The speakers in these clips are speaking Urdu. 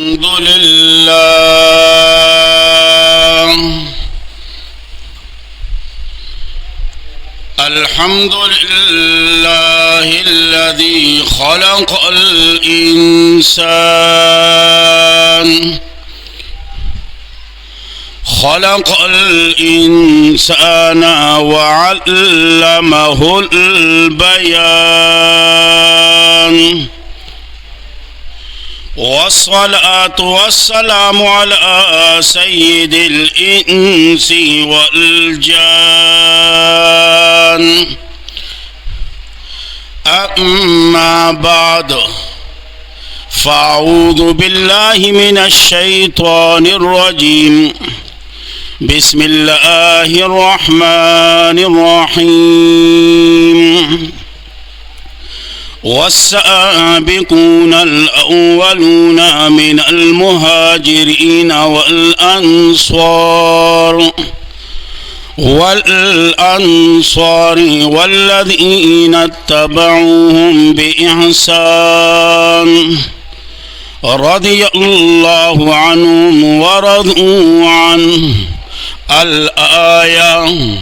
الحمد لله الحمد لله الذي خلق الإنسان وعلمه البيان والصلاة والسلام على سيد الإنس والجان أما بعد فأعوذ بالله من الشيطان الرجيم بسم الله الرحمن الرحيم والسابقون الأولون من المهاجرين والأنصار والذين اتبعوهم بإحسان رضي الله عنهم ورضوا عنه الآية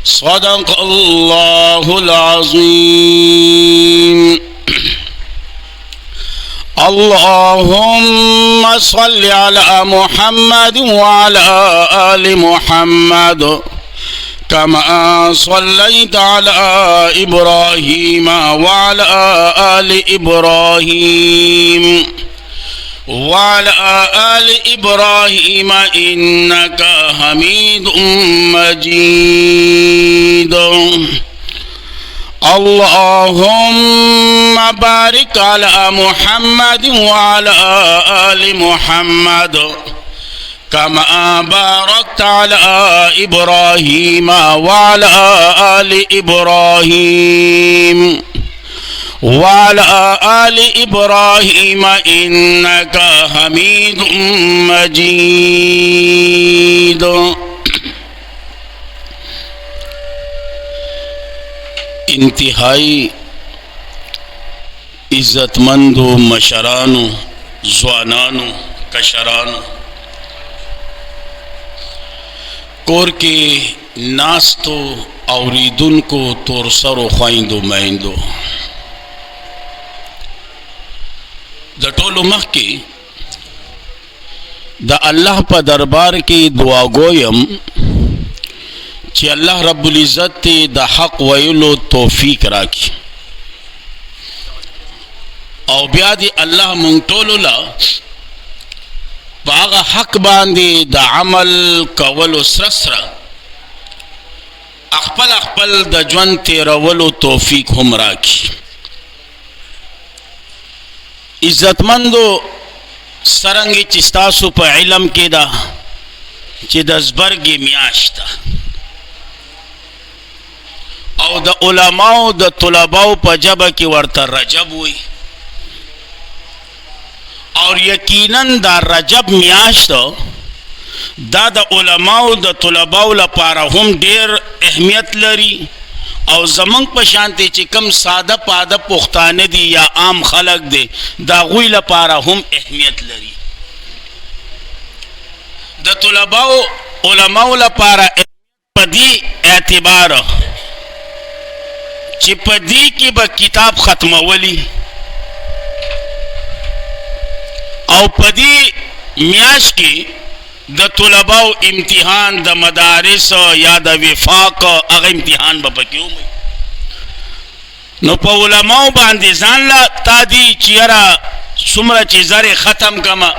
صدق الله العظيم. اللهم صل على محمد وعلى آل محمد كما صليت على إبراهيم وعلى آل إبراهيم وعلى آل إبراهيم إنك حميد مجيد. اللهم بارك على محمد وعلى آل محمد كما باركت على إبراهيم وعلى آل إبراهيم وعلى آل إبراهيم إنك حميد مجيد. انتہائی عزتمندو مشرانو زوانانو کشرانو کور کے ناستو اوریدن کو تورسرو خوایندو مایندو د ټولو مخکې د الله په دربار کې دعا کوم چې الله رب العزت ته د حق ویلو توفیق راکړي او بیا دې الله مونږ ټولو له په هغه حق باندې د عمل کولو سره خپل د ژوند تېرولو توفیق هم راکړي. عزتمندو سرنګي چې ستاسو په علم کې ده چې د زبرګې میاشت ده او د علماو د طلباو په جبه کې ورته رجب وي او یقینا دا رجب میاشت دا د علماو د طلباو لپاره هم ډیر اهمیت لري او زمنګ په شانتي چې کم ساده پاده پښتانه دي یا عام خلق دي دا غوی لپاره هم اهمیت لري. د طلباو علماو لپاره په دې اعتبار چې په دې کې به کتاب ختمولي او په دې میاشت کې د طلباو امتحان د مدارس یا د وفاق هغه امتحان به پکې وي نو په علماو باندې ځان لا تا دي چې یاره څومره چې زر ختم کما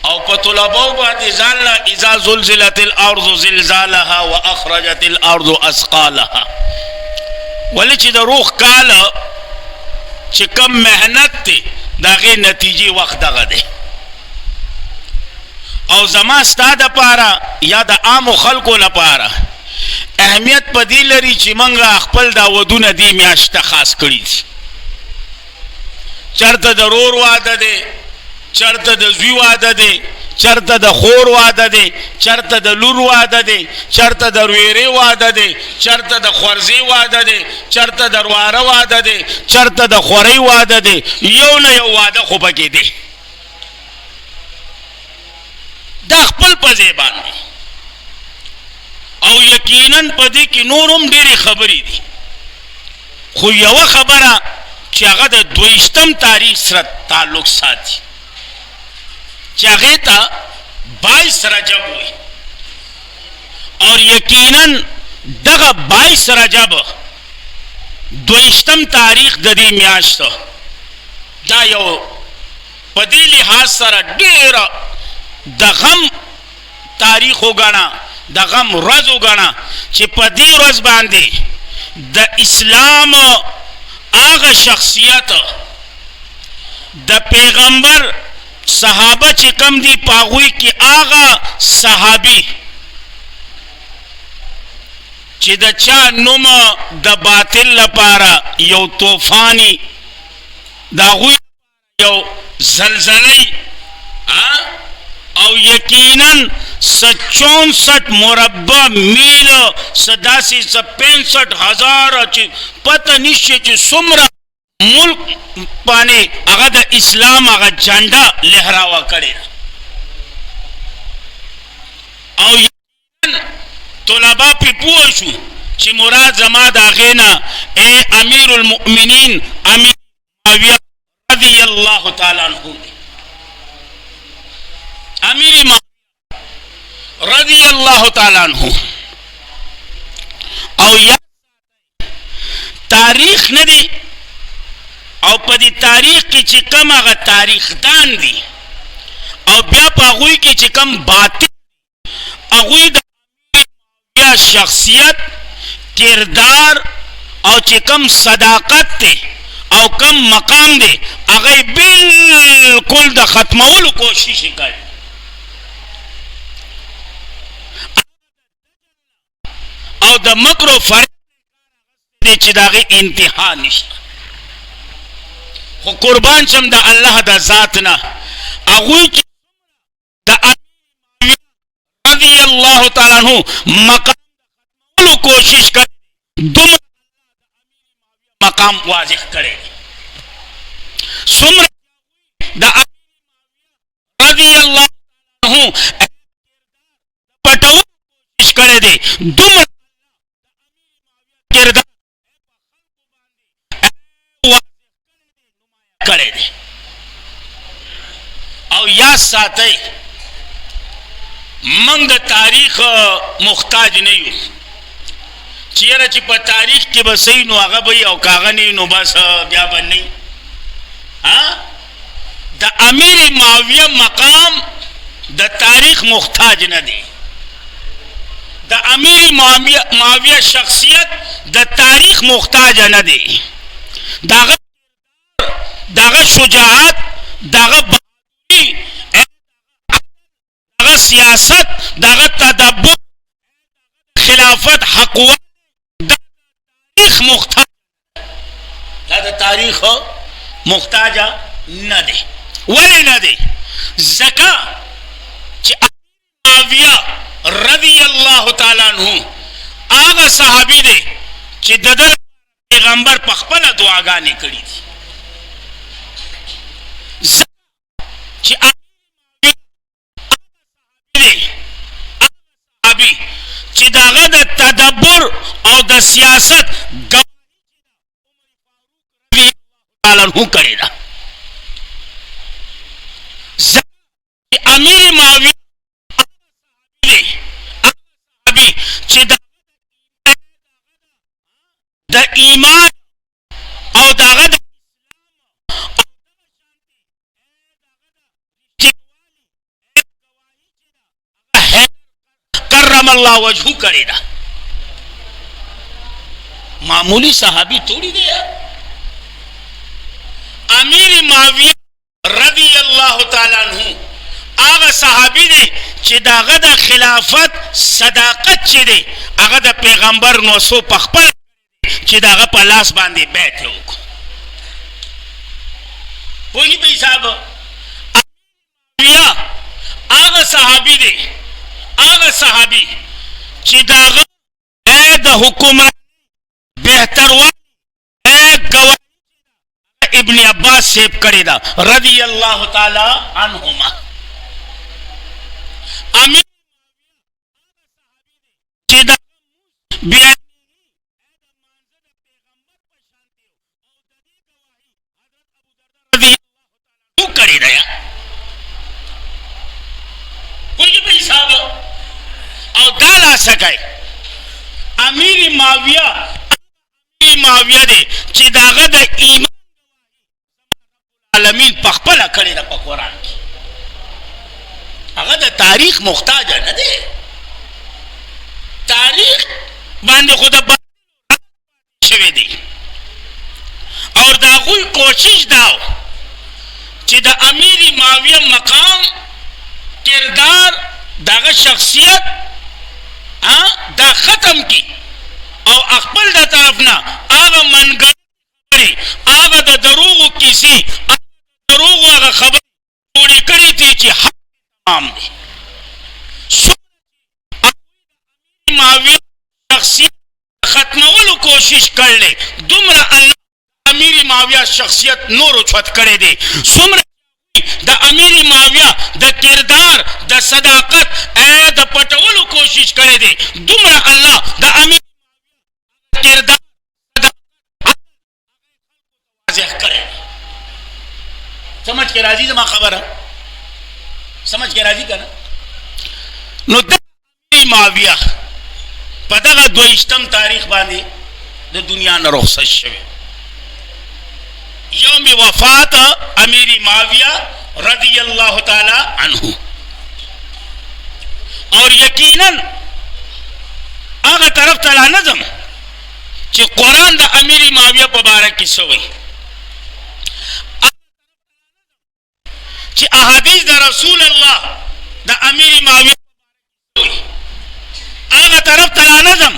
او په طلباو باندې ځان لا اذا زلزلت الارض زلزالها واخرجت الارض اثقالها ولې چې د روح کال چې کم مهنت دی دغه نتیجه وخت دغه دی او زما ستا د پاره یا د عام خلکو لپاره اهمیت په دې لري چې منګه خپل دا ودونه دی میاشته خاص کړی چرته د رور واده دی چرته د زوی واده دی چرته د خور واده دی چرته د لور واده دی چرته د رویری واده دی چرته د خورزی واده دی چرته د رواره واده دی چرته د خوري واده دی یو نه یو واده خو پکې دی په زبان دی او یقینا په دې کې نورم ډېرې خبرې دي خو یوه خبره چې هغه د 22 تاریخ سره تعلق ساتي چې هغې ته 22 رجب وي اور یقینا دغه 22 رجب 22 تاریخ د دې میاشت دا یو په دې لحاظ سره ډېره د غم تاریخ وګڼه د غم ورځ وګڼه چې په دې ورځ باندې د اسلام هغه شخصیت د پیغمبر صحابه چې کم دي په هغوی کې هغه صحابي چې د چا نوم د باطل لپاره یو طوفاني د هغوی یو زلزلې او یقینا 64 مربع میل داسې 65,000 چې پته نشي چې څومره ملک باندې هغه د اسلام هغه جنډه لهراوه کړې او یقینا طلبا پې پوه شو چې مراد زما د هغې نه ای امیر المؤمنین امیر معاویه رضی الله تعالی عنه امیر معاویه رضی الله تعالی عنہ او یا تاریخ نه دی او په دې تاریخ کې چې کوم هغه تاریخ دان دي او بیا په هغوی کې چې کوم باطل هغوی د بیا شخصیت کردار او چې کوم صداقت دی او کوم مقام دی هغه بالکل د ختمولو کوشش کوي او د مکر و فریب دی چې د هغې انتها نشته خو قربان شم د الله د ذات نه هغوی چې د امیر رضی الله تعالی عنہ مقام ختمولو کوشش کوي دومره مقام واضح کړی څومره د امیر رضی الله تعالی عنہ پټولو کوشش کړی دی دومره کردار کړی دی او یا ساتئ موږ د تاریخ محتاج نه یو چیرې چې په تاریخ کې به صحیح نو هغه به او کاغه نه نو بس بیا به نه د امیر معاویه مقام د تاریخ محتاج نه دی د امیر معاویه شخصیت د تاریخ محتاج نه دی دغه شجاعت دغه بهادری دغه سیاست دغه تدبر خلافت حقوق تاریخ محتاج دا د تاریخ محتاج نه دی ولی نه دی ځکه چې معاویه رضی الله تعالی عنہ هغه صحابي دی چې د پیغمبر په خپله دعاګانې کړي دي چې صحابي چې د هغه د تدبر او د سیاست رضی الله تعالی عنہ کړې ده امیر معاویه چې د ایمان او دغه د کرم الله وجهه کړی ده معمولی صحابي توڑی دی امیر معاویه رضی الله تعالی عنہ هغه صحابي دی چې دغه د خلافت صداقت چې دی هغه د پیغمبر نو سو په خپل چې دغه په لاس باندې بیعت یې وکړو پوهېږي په حساب هغه صحابي دی هغه صحابي چې دغه د حکومت بهتروالی ګواهي ابن عباس صاحب کړې ده رضی الله تعالی عنهما امیر بیا کړی دی کوئی په حساب او دا لاسه کوي امیر معاویه دی چې داغه د ایمان عالمین په خپله کړې ده په قرآن کې هغه د تاریخ محتاج نه دی تاریخ باندې خو د شوی دی او د هغوی کوشش دا چې د امیر معاویه مقام کردار دغه شخصیت دا ختم کی او خپل د طرف نه هغه منګړې هغه د دروغو کیسې دروغو هغه خبرې جوړې کړې دي چې حق تمام دی معاویه شخصیت ختمولو کوشش کړلې دومره الله امیر معاویه شخصیت نور اوچت کړی دی څومره د امیر معاویه د کردار د صداقت د پټولو کوشش کړی دی دومره الله د امیر کردار واضح کړی سمجھ کے راضی زما خبره سمجھ کے راضی کنه نو د امیر معاویه په دغه 22 تاریخ باندې د دنیا نه رخصت شوی یوم وفات امیر معاویہ رضی اللہ تعالی عنہ اور یقیناً آغا طرف تلا نظم چی قرآن دا امیر معاویہ پبارک کی سوئی چی احادیث دا رسول اللہ دا امیر معاویہ سوئی آغا طرف تلا نظم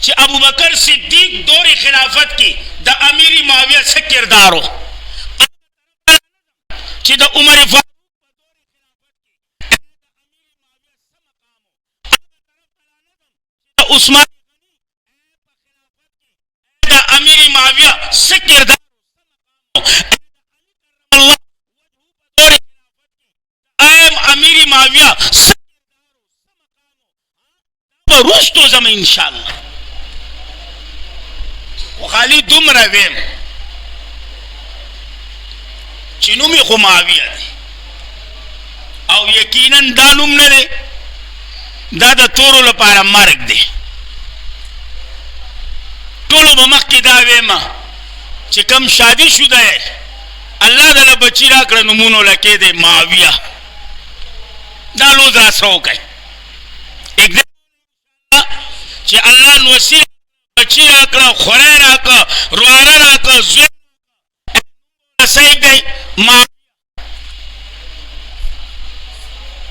چی ابو بکر صدیق دور خلافت کی دا امیر معاویہ سے کردارو چی دا عمر فاروق دا عثمان دا امیر معاویہ سے کردارو امیر معاویہ سے کردارو رشتو زمان انشاءاللہ وخالی دم رویم چې نومې خو معاویه دی او یقینا دا نوم نه دی دا د تورو لپاره مرګ دی ټولو به مخکې دا ویمه چې کم شادي شوده یې الله دله بچي راکړه نومونو لکې دی معاویه دا لوز راسره وکړئ چې الله نوسي بچی راکړه خوری راکړه رواره راکړه زوی صحیح دی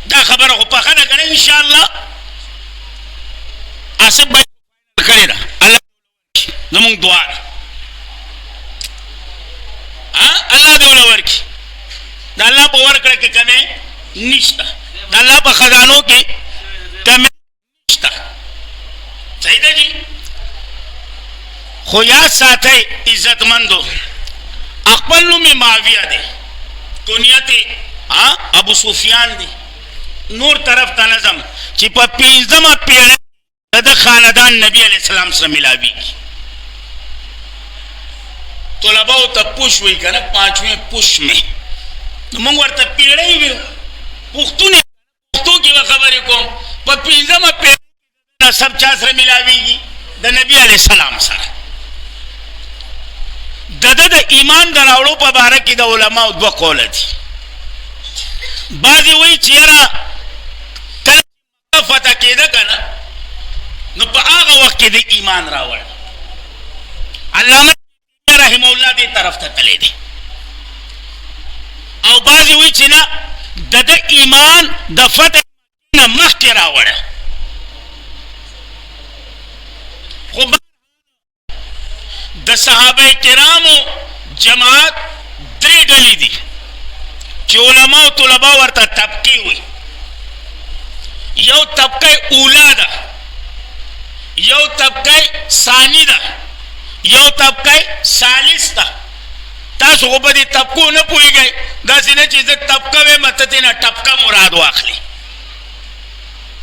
دا خبره خو پخه ده کنه انشاءالله آصف بھائی کړې ده الله زمونږ دعا ده الله دې وله ورکړي د الله په ورکړه کې کمې نشته د الله په خزانو کې کمې نشته صحیح ده جی خو یاد ساتئ عزتمندو خپل نوم معاویه دی کنیت ابو سفیان دی نور طرف ته نظم چې په 15مه پیړۍ د خاندان نبی علیہ السلام سره ملاویږي طلباو ته پوش وی کنه 5ویں پوش میں موږ ورته پیړۍ ویو پښتون کې خبرې کوم په 15مه پیړۍ سب چا سره ملاویږي د نبی علیہ السلام سره د ایمان د راوړو په باره کې د علماو دوه قوله دي بعضې وایي چې یاره کله فتح کېده که نه نو په هغه وخت کې د ایمان راوړ علامه رحمه الله دې طرف ته تللی دی او بعضې وایي چې نه د ایمان د فتح نه مخکې راوړه خو د صحابه کرامو جماعت درې ډلې دي چې علما او طلبا ورته طبقې وي یو طبقه اوله ده یو طبقه ثانی ده یو طبقه ثالث ده تاسو خو په دې طبقو نه پوهېږئ داسې نه چې زه طبقه ویم ته ترې نه طبقه مراد واخلي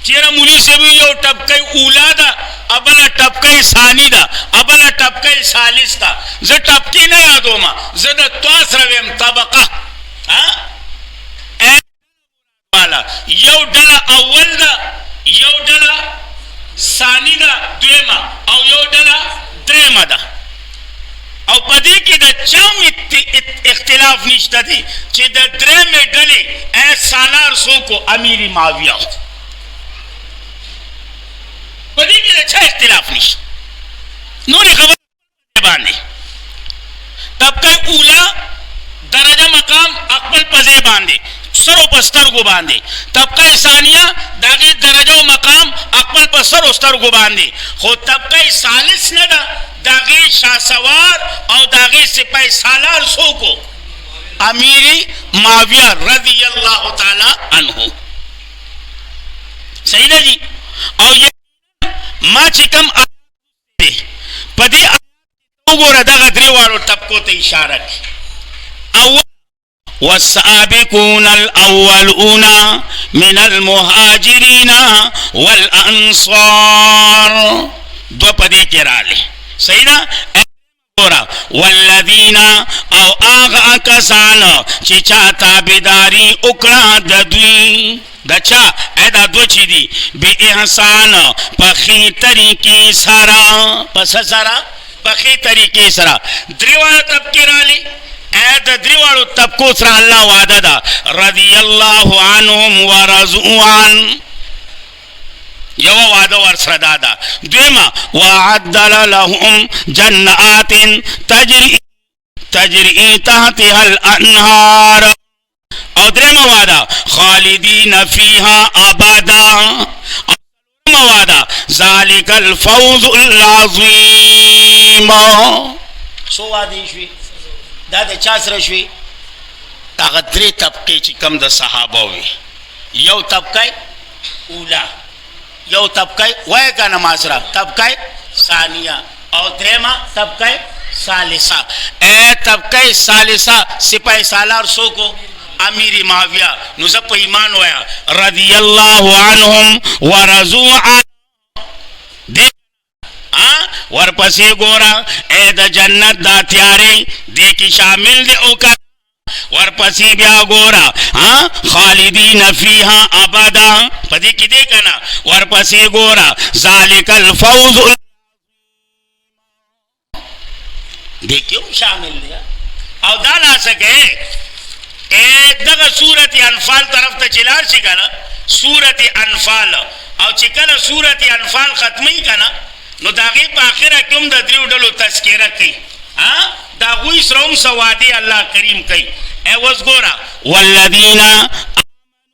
چیرې مولوي صاحب یو ټپکۍ اولا ده ابله ټپکۍ ثاني ده ابله ټپکۍ ثالث ده زه ټپکې نه یادوم زه د طا سره ویم طبقه یو ډله اول ده یو ډله ثاني ده دویمه او یو ډله درېمه ده او په دې کې د چم اختلاف نشته دی چې د درېمې ډلې سالار څوک و امیر معاویه په دې کې د چا اختلاف نشته نورې خبرې باندې طبقه اولا درجه مقام خپل په ځای باندې سرو په سترګو باندې طبقه ثانیه د هغې درجه او مقام خپل په سرو سترګو باندې خو طبقه ثالث نه ده د هغې شاسوار او د هغې سپه سالار څوک و امیر معاویه رضی الله تعالی عنه صحیح ده جی او ما چې کوم دی په دې وګوره دغه درې واړو طبقو ته اشاره کوي اول والسابقون الأولون من المهاجرين والأنصار دو پدې کې راغلي صحیح ده والذین او آغا کسان چې چا تابعداري وکړه د دوی د چا دا دو چې دي بې احسان په ښې طریقې سره پس سره په ښې طریقې سره درې واړه طبقې راغلي د دریوالو طبقو سره الله وعده ده رضی الله عنهم ورضوا عنه یو وعده ورسره دا ده دویمه وعد لهم جنات تجري تحتها الانهار او دریمه وعده خالدین فیها ابدا وعده ذلك الفوز العظیم سو وعده شوي دا د چا سره شوي هغه درې طبقې چې کوم د صحابه وي یو طبقه اولا یو طبقه وایه که نه ما سره طبقه ثانیه او درېمه طبقه ثالثه طبقه ثالثه سپه سالار څوک و امیر معاویه نو زه په ایمان وایا رضی الله عنهم ورضوا عنه ورپسې ګوره د جنت دا تیارې دې کې شامل دی او که ورپسې بیا ګوره خالدین فیها ابدا په دې کې دی که نه ورپسې ګوره ذلک الفوز دې کې هم شامل دی او دا لاسه کوې دغه صورت انفال طرف ته چې لاړ شي که نه صورت انفال او چې کله صورت انفال ختموي که نه نو د هغې په آخره کې هم د دریو ډلو تذکره کوي د هغوی سره هم څه وعدې الله کریم کوي اوس ګوره والذین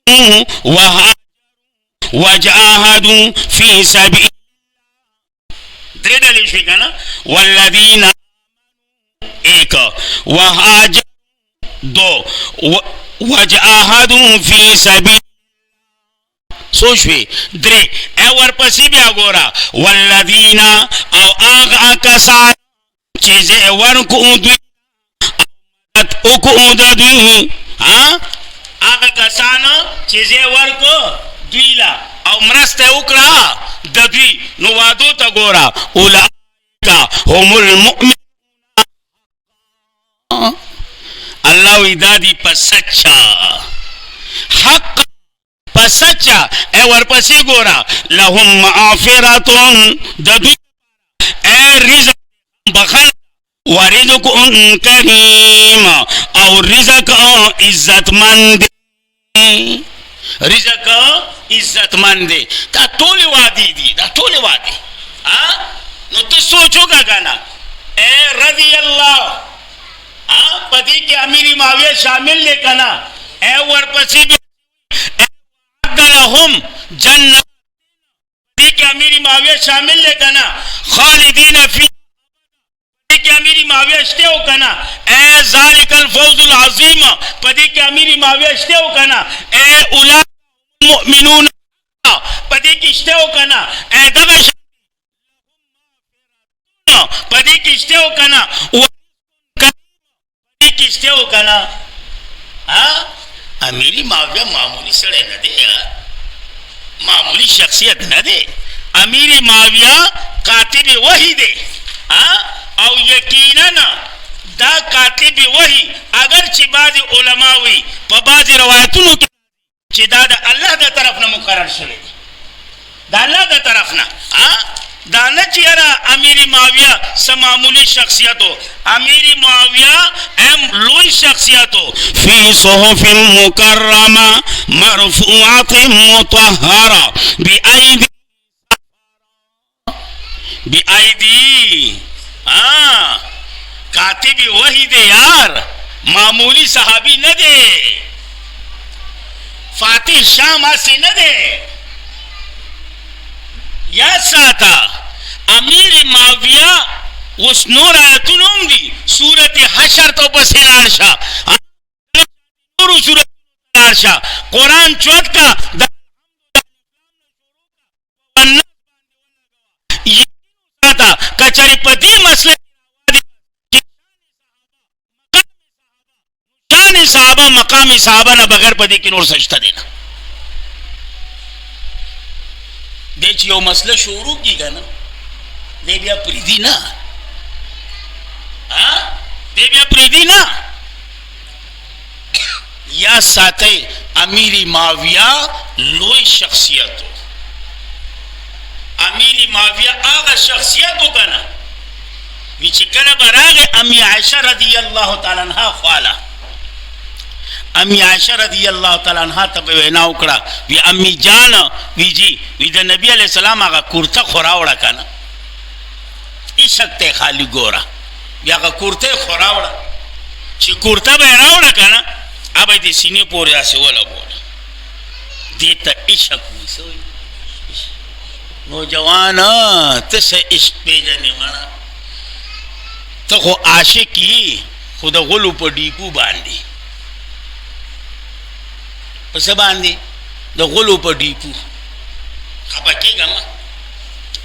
آمنوا وجاهدوا فی سبیل درې ډلې شوې که نه والذین ایک وهاجروا دو وجاهدوا فی سبیل سوچوي درې ورپسې بیا ګوره والذین او هغه کسان چې ځای ورکړو دوی وکړو د دوی هغه کسان چې ځای ورکړو دوی له او مرسته یې وکړه د دوی نو وعدو ته ګوره اولئک هم المؤمنون الله وی دا دی په سچا حق پسچا ورپسې ګوره لهم مغفرتون د دوی رزق بخل ورزق کریم او رزق عزتمند رزق عزتمند دا ټولې وعدې دي دا ټولې وعدې نو ته سوچ وکړه که نه رضی الله په دې کې امیر معاویه شامل دی که نه ورپسې لهم جنت دې کې امیر معاویه شامل دی که نه خالدین فی دې کې امیر معاویه شته او که نه ذلک الفوز العظیم په دې کې امیر معاویه شته او که نه اولئک المؤمنون په دې کې شته او که نه دغه په دې کې شته او که نه په دې کې شته او که نه امیر معاویه معمولی سړی نه دی معمولی شخصیت نه دی. امیر معاویہ کاتب وحی دی او یقینا دا کاتب وحی اگر چې بعض علما وی په بعض روایتونو کې چې دا د الله د طرف نه مقرر شوی دی، د الله د طرف نه دا نه چې یاره امیر معاویہ څه معمولی شخصیت و. امیر معاویہ ام لوی شخصیت و. فی صحف مکرمه مرفوعات مطهره بأیدی کاتب وحی دے یار، معمولی صحابی نہ دے، فاتح شام آسی نہ دے. یا ساتا امیر معاویہ اس نور آیتونم دی سورت حشر تو بس لارشا سورت لارشا قرآن چوت کا کچری پدی مسئلہ شان صحابہ مقام صحابہ نہ بغیر پدی کی نور سجدہ دینا. دیکھ یو مسئلہ شروع کی گا نا دے بیا پریدی نا، دے بیا پریدی نا. یا ساتے امیر معاویہ لوی شخصیت ہو. امیر معاویہ آغا شخصیت ہو کنا ویچی کل براغ امی عائشہ رضی اللہ تعالیٰ عنہ خوالا. امی عائشہ رضی اللہ تعالیٰ عنہ تب وینا اکڑا وی امی جان وی جی وی دا نبی علیہ السلام آغا کورتا خوراوڑا کنا اشکتے خالی گورا وی آغا کورتے خوراوڑا چی کورتا بیراوڑا کنا اب دی سینے پوری آسے والا بولا دیتا اشک ویسوئی. نوجوانا تس عشق پہ جانے مانا تو خو عاشقی خود غلو پا ڈیپو باندی پس باندی دا غلو پا ڈیپو خبا کی گا ما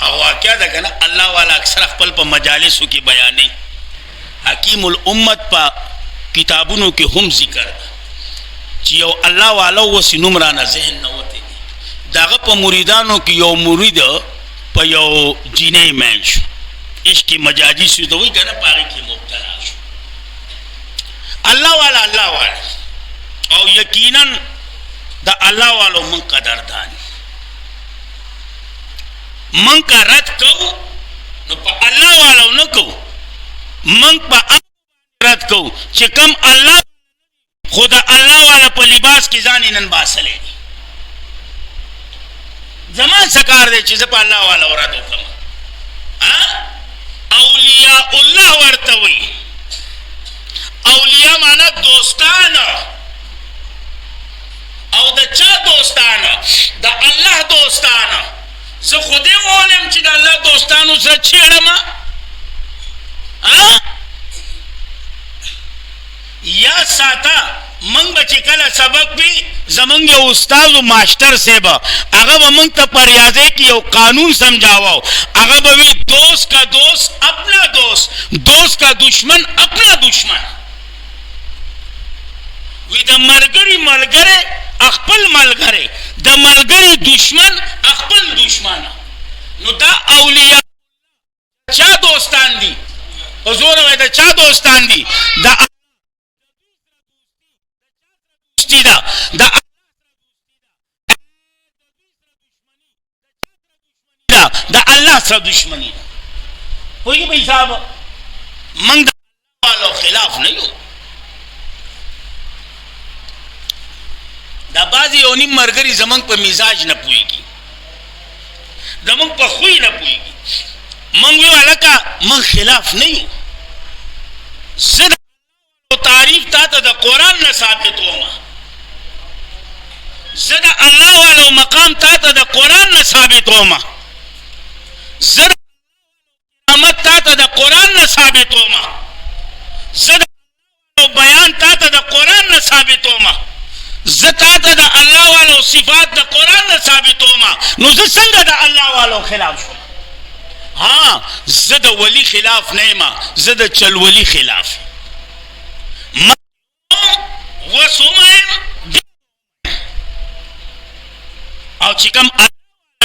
او واقعہ دا کنا اللہ والا اکثر اخپل پا مجالسو کی بیانی حکیم الامت پا کتابونو کی ہم ذکر دا چیو اللہ والا وسی نمرانا ذہن نوتے داغه په مریدانو کې یو مرید په یو جینې مین شو، عشق مجازي شو دوی کنه پاره کې مبتلا شو. الله والا او یقینا دا الله والو من قدردان من کا رد کو نو په الله والو نه کو، من په رد کو چې کم الله خدا الله والا په لباس کې ځان نن باسلې زمان سکار دے چیز پا اللہ والا ورادو کما. اولیاء اللہ ورطوی، اولیاء مانا دوستانا او دا چا دوستانا دا اللہ دوستانا. سا خودی مولم چی دا اللہ دوستانو سا چیڑما یا ساتا منگ بچی کلا سبق بھی زمنگ استاذ و ماشتر سے با اگر وہ منگ تا پریازے کی یو قانون سمجھاواو اگر وہ دوست کا دوست اپنا دوست، دوست کا دشمن اپنا دشمن. وی دا ملگری ملگرے اخپل ملگرے، دا ملگری دشمن اخپل دشمن. نو دا اولیاء چا دوستان دی حضور وی دا چا دوستان دی دا دا اللہ سا دشمنی ہوئی بھئی صاحب منگ دا والو خلاف نہیں ہو. دا بازی اونی مرگری زمانگ پا مزاج نہ پوئی گی، زمانگ پا خوئی نہ پوئی گی. منگوی والا کا من خلاف نہیں ہو. زد تعریف تا تا دا قرآن نہ ثابت ہو ما زد اللہ والا مقام تا تا دا قرآن نہ ثابت ہو ما زد قیامت تا تا دا قرآن نہ ثابت ہو ما زد بیان تا تا دا قرآن نہ ثابت ہو ما زد تا تا دا اللہ والا صفات دا قرآن نہ ثابت ہو ما نو زد سنگا دا اللہ والا خلاف شو. ہاں زد ولی خلاف نہیں ما زد چل ولی خلاف او چې کوم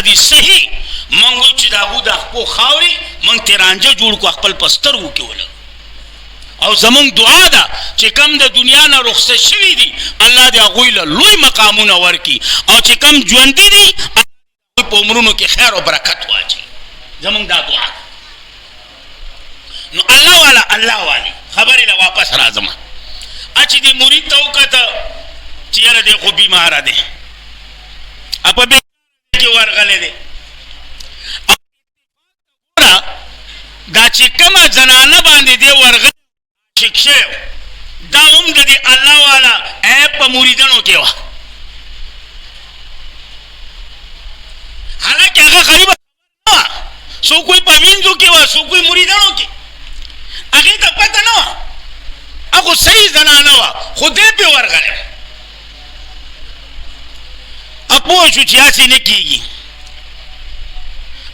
دي صحیح مونږ چې دا غو د خپل خاوري مونږ تیرانجه جوړ کو خپل پستر وو کې ول او زمونږ دعا ده چې کم د دنیا نه رخصت شوي دي الله دې هغوی له لوی مقامونه ورکړي او چې کم ژوندي دي په عمرونو کې خیر او برکت واچوي زمونږ دا دعا ده. نو الله والی خبرې له واپس راځم چې دې مرید ته وکته چې یاره دی خو بیماره دی په بې کې ورغلی دی دا چې کومه زنانه باندې دی ورغلی شک شوی دا هم د دې الله والا عیب په مریدانو کې وه حالانکه هغه غریبه نه وه څوک وایي په وینځو کې وه څوک وایي مریدانو کې هغې ته پته نه وه هغه صحیح زنانه وه خو دی پې ورغلی پوه شو چې هسې نه کېږي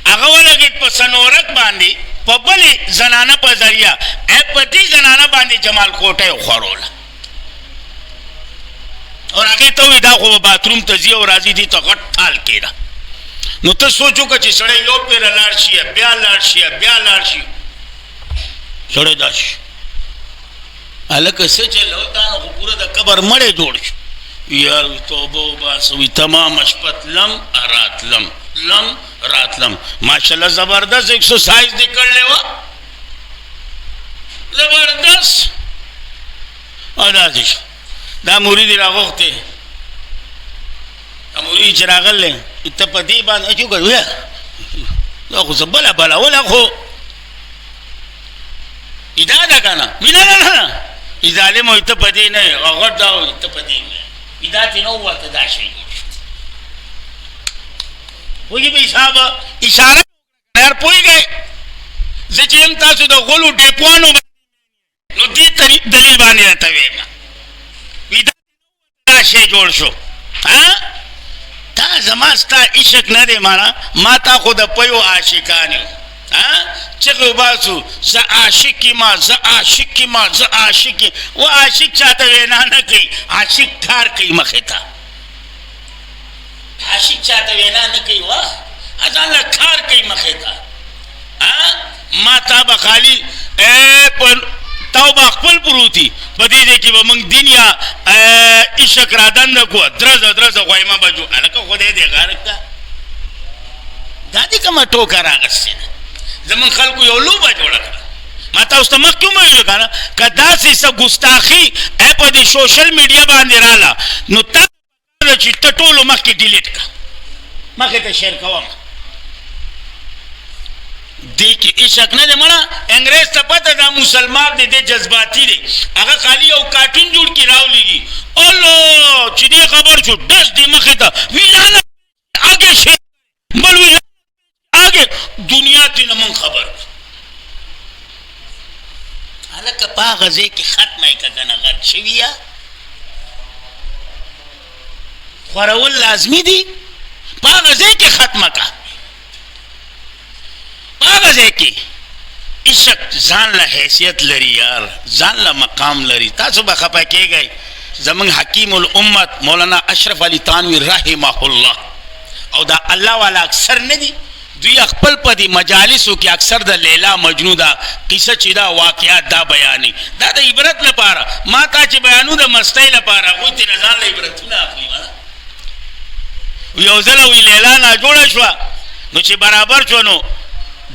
هغه ولګېد په سنورک باندې په بلې زنانه په ذریعه په دې زنانه باندې جمال کوټه یې وخوروله او هغې ته وایي دا خو به باتروم ته ځي او راځي دې ته غټ ټال کېده نو ته سوچ وکړه چې سړی یو پیره لاړ شي بیا لاړ شي سړی دا شي هلکه څه چې لوتانو خو پوره د قبر مړی جوړ شو یار توبه وباسوي تمام شپه تلم راتلم ماشاءالله زبردست ایکسرسائز دې کړلی وه زبردست او داسې شو دا مرید یې راغوښتی دا مرید چې راغلی ته په دې باندې چې وکړ دا خو څه بله وله خو دا ده که نه نه ظالم وایي ته په دې نه یې غټ دا وایي ته په دې نه دا تی نو ورته دا شی جوړ شو پوهېږي به صاحب اشاره خیر پوهېږئ زه چې یم تاسو د غلو ډیکوانو نو دې دلیل باندې راته ویم دا شی جوړ شو تا زما ستا عشق نه دی مانا ما تا خو د پیو عاشقان یو چغې وباسو زه عاشق یما و عاشق چاته وینا نه کوي عاشق کار کوي مخې ته عاشق چاته وینا نه کوي وه ځان له کار کوي مخې ته ما تا به خالي تا به خپل پروتي په دې کې به موږ دین یا عشق را دنده کړو درزه غویمه به جو هلکه خدای دې غارق ده دا دې کومه ټوکه راغستې ده زمون خلکو یو لوبه جوړه کړه ما تاسو ته مخکې وویل که نه که داسې څه ګستاخي په دې سوشل میډیا باندې راله نو تا چې ته ټولو مخکې ډیلیټ کړه مخکې ته شیر کوم دې کې عشق نه دی مړه انګریز ته پته دا مسلمان دی دې جذباتي دی هغه خالي یو کارټون جوړ کړي راولېږي الو چې دې خبر شو ډس دې مخې ته ویلانه آگے شیر بل وی آگے دنیا تی نمون خبر حالکه پا غزه کی ختمه که کنه غرد شویا خورول لازمی دی پا غزه کی ختمه که پا غزه کی عشق ځان له حیثیت لري یار ځان له مقام لري تاسو به خفه کېږئ زمونږ حکیم الامت مولانا اشرف علي تانوي رحمه الله او دا الله والا اکثر نه دي دوی خپل په دې مجالسو کې اکثر د لیلا مجنون دا قصه چې دا واقعات دا بیانې دا د عبرت لپاره ما تا چې بیانو د مستۍ لپاره هغوی ترې ځان له عبرتونه اخلي یو ځله وی لیلا ناجوړه شوه نو چې برابر شو نو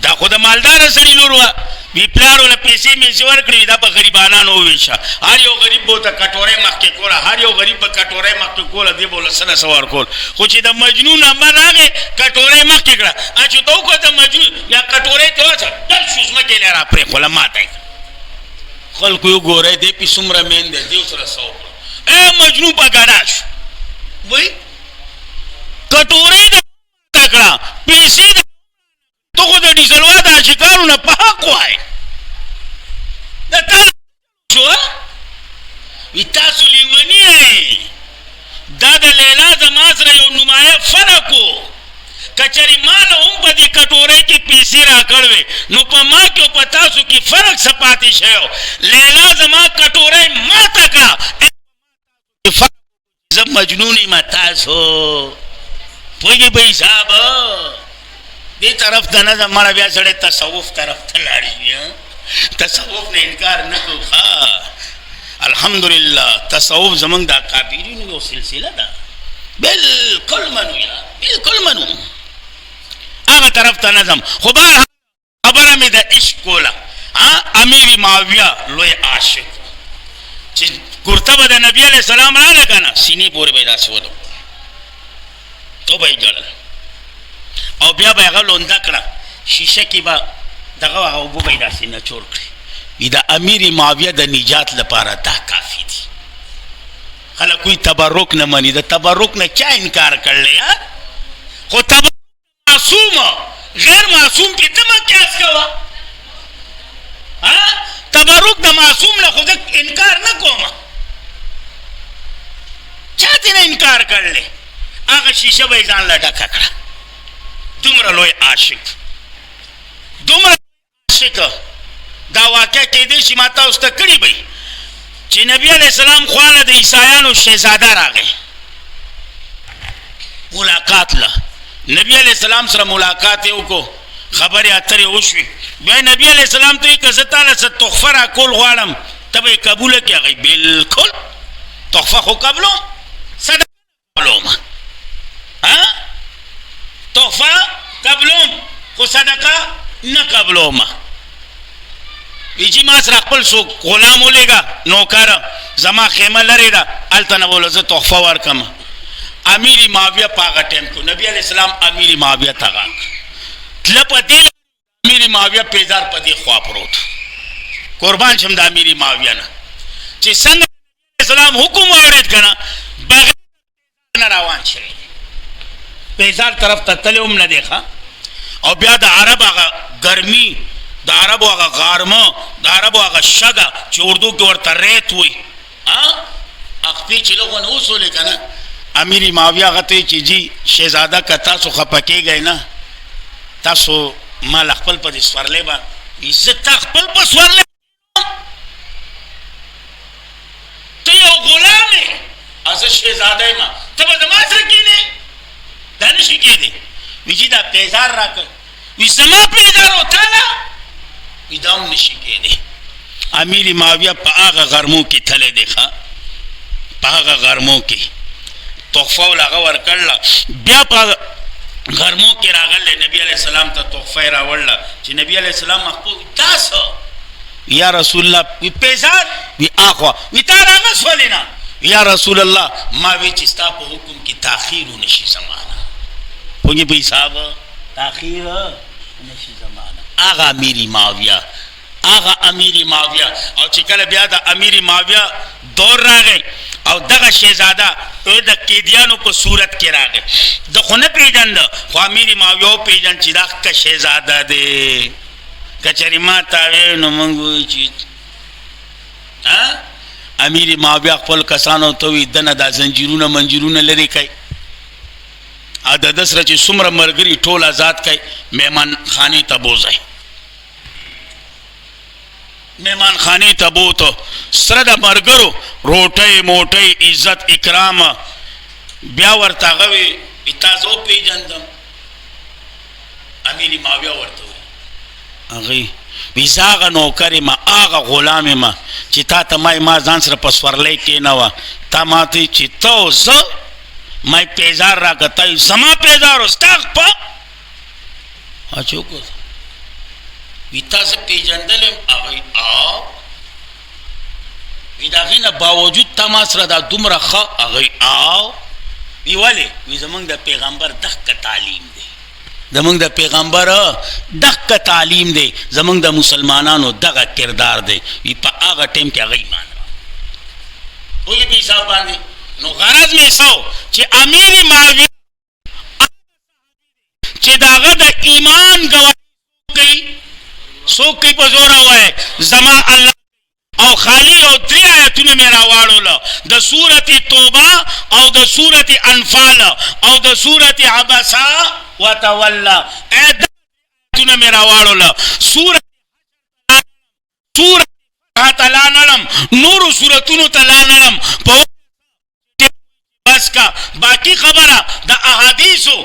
دا خو د مالداره سړي لور وه وی پلارو له پیسې میسې ورکړې دا په غریبانانو وویشه هر یو غریب به ورته کټورۍ مخکې کوله هر یو غریب به کټورۍ مخکې کوله دی به له څه نه څه ورکول خو چې د مجنون نمبر راغې کټورۍ مخکې کړه چې ته وکړه د مجنون یا کټورۍ ته واچه ډل شو ځمکې یې را پرېښوله ماته یې خلکو یې وګورئ دی پې څومره مین دی دی سره څه وکړه مجنون په ګډا شو وایي کټورۍ د کړه پیسې تو خو د ډیزلوا د عاشقانو نه په حق وایې د تا شو وي تاسو لیوني یې دا د لیلا زما سره یو نمایه فرق و که چېرې ما له هم په دې کټورۍ کې پیسې راکړ وې نو په ما کې او په تاسو کې فرق څه پاتې شوی لیلا زما کټورۍ ماته کړه زه مجنون یم تاسو پوهیږي به حساب دې طرف ته نه ځم مړه بیا سړی تصوف طرف ته لاړ شي تصوف نه انکار نه کوو الحمدلله تصوف زمونږ د اکابرینو یو سلسله ده بالکل منو یا بالکل منو هغه طرف ته نه ځم خو بهر خبره مې د عشق کوله امیر معاویه لوی عاشق چې کرته به د نبي علیه السلام راغله که نه سینې پورې به یې داسې ولګول تو به یې ګړل او بیا به یې هغه لونده کړه شیشه کې به دغه هغه اوبه به یې داسې نچوړ کړي وي د امیر معاویه د نجات لپاره دا کافي دي خلک وایي تبرک نه مني د تبرک نه چا انکار کړلی خو تبرک معصوم غیر معصوم کې ته مه قیاس کوه تبرک د معصوم نه خو زه انکار نه کوم چا دې نه انکار کړلی هغه شیشه به یې ځان له ډکه کړه دومره لوی عاشق دومره عاشق دا واقع کېدی شي ما تاسو ته کړي به چې نبي علیه السلام خواله د عیسایانو شهزاده راغی ملاقات له نبی علیه السلام سره ملاقات یې وکړو خبرې اترې وشوې بیا نبی علیه السلام ته وایي که زه تاله څه تحفه راکول غواړم ته به یې قبوله کړې هغوی بلکل تحفه خو قبلوم صدقه قبلوم تحفه قبلوم خو صدقه نه قبلوم ویجی ما سره خپل څوک غلام ولېږه نوکر زما خیمه لرې ده هلته نه به زه تحفه ورکړم امیر معاویه په هغه ټایم کې نبي علیه السلام امیر معاویه ته غږ تله په دې امیر معاویه پیزار په دې خوا پروت قربان شم د امیر معاویه نه چې څنګه اسلام حکم واورېد که نه بغیر نه روان شوی پیزار طرف ته تللی هم نه دی او بیا د عرب هغه ګرمي د عربو هغه غارمه د عربو هغه شګه چې اردو کې ورته ریت وایي اخپې چې لږ ونه وسولې که نه امیر معاویه هغه ته چې جی شهزاده که تاسو خفه کېږئ نه تاسو ما له خپل په دې سورلی باندې زه تا خپل په سورلی ته یو غلام یې او زه شهزاده یم ته به زما سره کښېنې دا نه شي کېدی وي جي دا پیزار راکړ وي زما پیزار و تا نه وي دا هم نه شي کېدی امیر معاویه په هغه غرمو کې تللی دی په هغه غرمو کې تحفه ول هغه ورکړله بیا په غرمو کې راغلی نبي علیه السلام ته تحفه یې راوړله چې نبي علیه السلام مخپل دا څه یا رسول الله وي پیزار وي اخوا وي تا راغس ولې نه یا رسول الله ما وی چې ستا په حکم کې تاخیر ونشي زمانه پوهېږې په حساب تاخیر نشي زمانه هغه امیر معاویه او چې کله بیا د امیر معاویه دور راغی او دغه شهزاده د قیدیانو په صورت کې راغی د خو نه پیژنده خو امیر معاویه وپیژند چې دا ښه شهزاده دی که چېرې ما ته ویل نو موږ وایو چې امیر معاویه خپل کسانو ته وایي دنه دا زنجیرونه منجیرونه لرې کوي او د ده سره چې څومره ملګري ټول آزاد کوي مهمان خانې ته بوځئ مهمان خانې ته بوته سره د ملګرو روټۍ موټۍ عزت اکرام بیا ورته هغه وي تا زه وپېژندم امیر معاویه ورته وایي هغوی وي زه هغه نوکر یم هغه غلام یم چې تا ته ما ځان سره په سورلی کېنوه تا ما ته چې ته او زه ما پیزار راکړه تا زما پیزار و ستا خپه چې وکړه وی تا زه پیژندلی یم هغوی وی د هغې نه باوجود تا ما سره دا دومره ښه هغوی وی ولې وی زمونږ د پیغمبر دغه تعلیم دی زمونږ د پیغمبر دغه تعلیم دی زمونږ د مسلمانانو دغه کردار دی وی په هغه ټایم کې هغه ایمان راوړ پوهېږې په حساب باندې نو غرض مې څه چې امیر معاویه چې د هغه د ایمان ګواهي څوک کوي په زوره ووایي زما الله او خالی یو 3 آیتونه مې راواړوله د سورت توبه او د سورت انفال او د سورت عبسا وتولا آیتونه مې راواړوله سورت ته لا نړم نورو سورتونو ته لا نړم بس کا باقی خبره د احادیثو